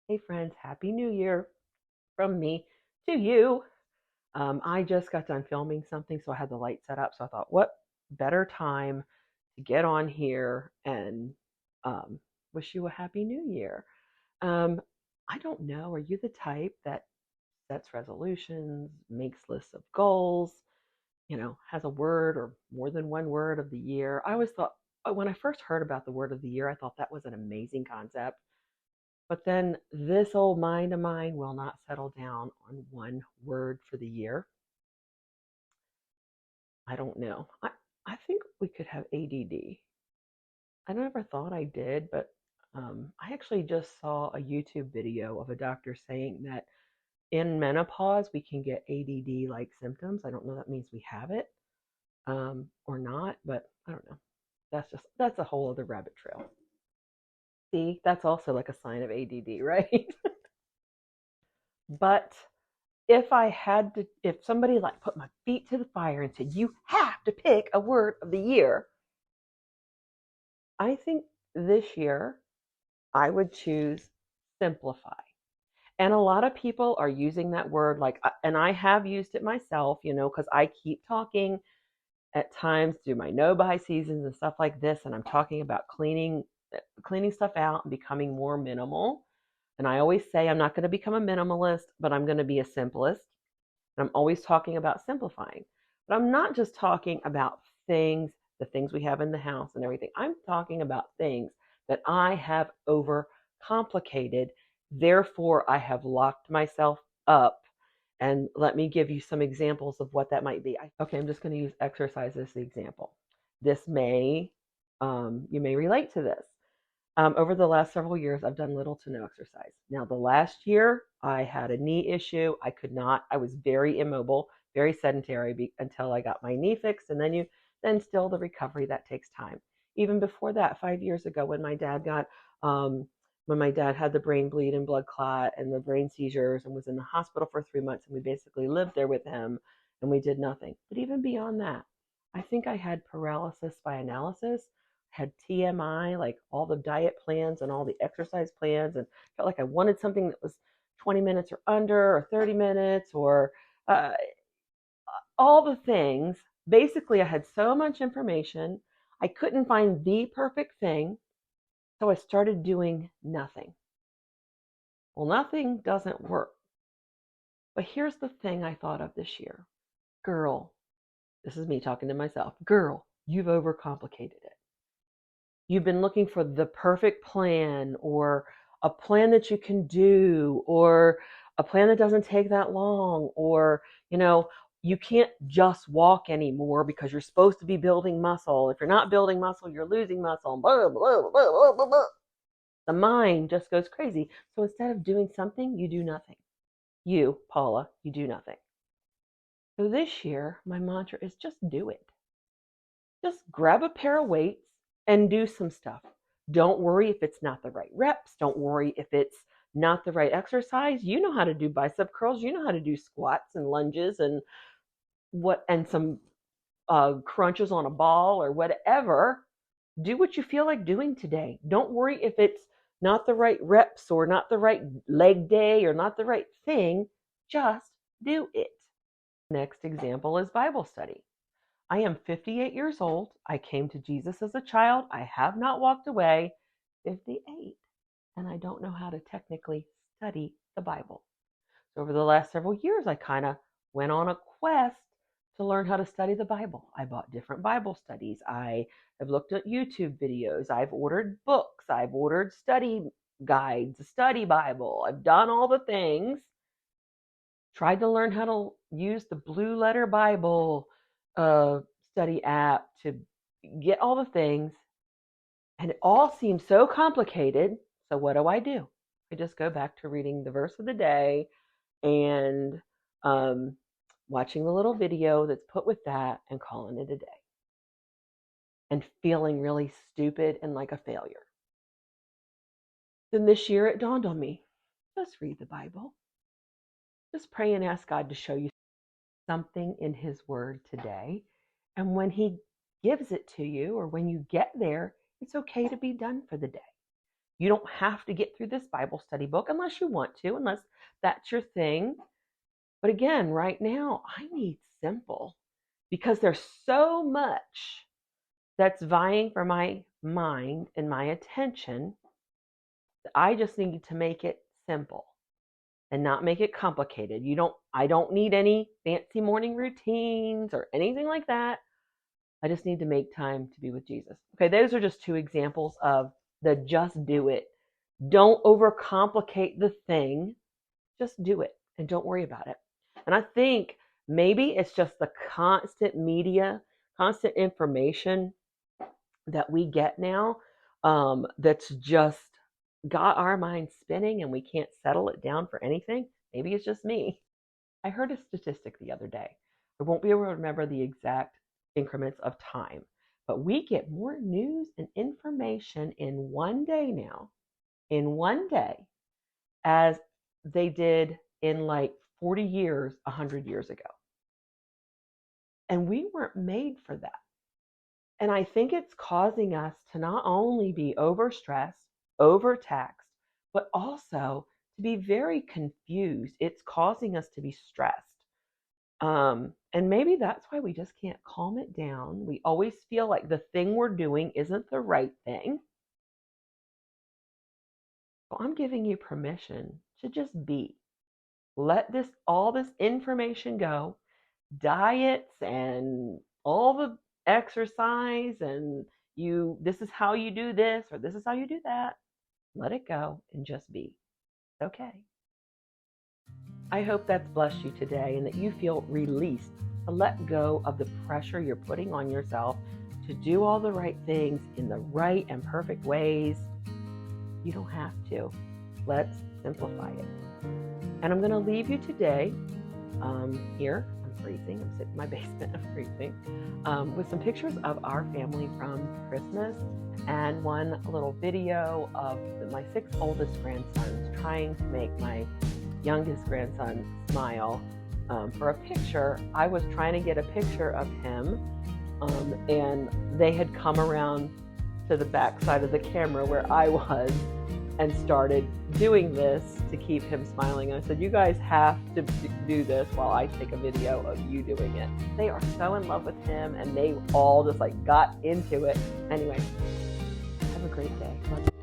Hey friends, Happy New Year from me to you. I just got done filming something, so I had the light set up. So I thought, what better time to get on here and um, wish you a Happy New Year? Um, I don't know. Are you the type that sets resolutions, makes lists of goals, has a word or more than one word of the year? I always thought, when I first heard about the word of the year, I thought that was an amazing concept. But then this old mind of mine will not settle down on one word for the year. I don't know. I think we could have ADD. I never thought I did, but I actually just saw a YouTube video of a doctor saying that in menopause we can get ADD like symptoms. I don't know if that means we have it or not, but I don't know. That's a whole other rabbit trail. See, that's also like a sign of ADD, right? But if somebody like put my feet to the fire and said, you have to pick a word of the year, I think this year I would choose simplify. And a lot of people are using that word and I have used it myself, because I keep talking at times through my no-buy seasons and stuff like this. And I'm talking about cleaning stuff out and becoming more minimal. And I always say I'm not going to become a minimalist, but I'm going to be a simplist. And I'm always talking about simplifying. But I'm not just talking about things, the things we have in the house and everything. I'm talking about things that I have overcomplicated. Therefore, I have locked myself up. And let me give you some examples of what that might be. Okay, I'm just going to use exercise as the example. You may relate to this. Over the last several years, I've done little to no exercise. Now, the last year, I had a knee issue. I was very immobile, very sedentary until I got my knee fixed. And then still the recovery, that takes time. Even before that, 5 years ago, when my dad had the brain bleed and blood clot and the brain seizures and was in the hospital for 3 months, and we basically lived there with him and we did nothing. But even beyond that, I think I had paralysis by analysis, had TMI, like all the diet plans and all the exercise plans, and felt like I wanted something that was 20 minutes or under, or 30 minutes, or uh, all the things. Basically, I had so much information. I couldn't find the perfect thing. So I started doing nothing. Well, nothing doesn't work. But here's the thing I thought of this year. Girl, this is me talking to myself. Girl, you've overcomplicated it. You've been looking for the perfect plan, or a plan that you can do, or a plan that doesn't take that long, or, you can't just walk anymore because you're supposed to be building muscle. If you're not building muscle, you're losing muscle. Blah, blah, blah, blah, blah, blah. The mind just goes crazy. So instead of doing something, you do nothing. You, Paula, you do nothing. So this year, my mantra is just do it. Just grab a pair of weights and do some stuff. Don't worry if it's not the right reps. Don't worry if it's not the right exercise. You know how to do bicep curls. You know how to do squats and lunges and some crunches on a ball or whatever. Do what you feel like doing today. Don't worry if it's not the right reps or not the right leg day or not the right thing. Just do it. Next example is Bible study. I am 58 years old. I came to Jesus as a child. I have not walked away. 58. And I don't know how to technically study the Bible. So over the last several years, I kind of went on a quest to learn how to study the Bible. I bought different Bible studies. I have looked at YouTube videos. I've ordered books. I've ordered study guides, a study Bible. I've done all the things. Tried to learn how to use the Blue Letter Bible study app to get all the things. And it all seems so complicated. So what do? I just go back to reading the verse of the day and watching the little video that's put with that and calling it a day. And feeling really stupid and like a failure. Then this year it dawned on me, just read the Bible. Just pray and ask God to show you something in his word today. And when he gives it to you, or when you get there, it's okay to be done for the day. You don't have to get through this Bible study book unless you want to, unless that's your thing. But again, right now, I need simple because there's so much that's vying for my mind and my attention that I just need to make it simple and not make it complicated. I don't need any fancy morning routines or anything like that. I just need to make time to be with Jesus. Okay, those are just two examples of the just do it. Don't overcomplicate the thing. Just do it and don't worry about it. And I think maybe it's just the constant media, constant information that we get now, that's just got our minds spinning and we can't settle it down for anything. Maybe it's just me. I heard a statistic the other day. I won't be able to remember the exact increments of time, but we get more news and information in one day now, in one day, as they did in like 40 years, 100 years ago. And we weren't made for that. And I think it's causing us to not only be overstressed, overtaxed, but also to be very confused. It's causing us to be stressed. And maybe that's why we just can't calm it down. We always feel like the thing we're doing isn't the right thing. So I'm giving you permission to just be. Let all this information go. Diets and all the exercise and this is how you do this or this is how you do that. Let it go and just be. It's okay. I hope that's blessed you today and that you feel released to let go of the pressure you're putting on yourself to do all the right things in the right and perfect ways. You don't have to. Let's simplify it. And I'm going to leave you today here. I'm freezing. I'm sitting in my basement. I'm freezing. With some pictures of our family from Christmas and one little video of my 6 oldest grandsons trying to make my youngest grandson smile. For a picture, I was trying to get a picture of him, and they had come around to the back side of the camera where I was and started doing this to keep him smiling. I said, you guys have to do this while I take a video of you doing it. They are so in love with him and they all just like got into it. Anyway, have a great day. Love you.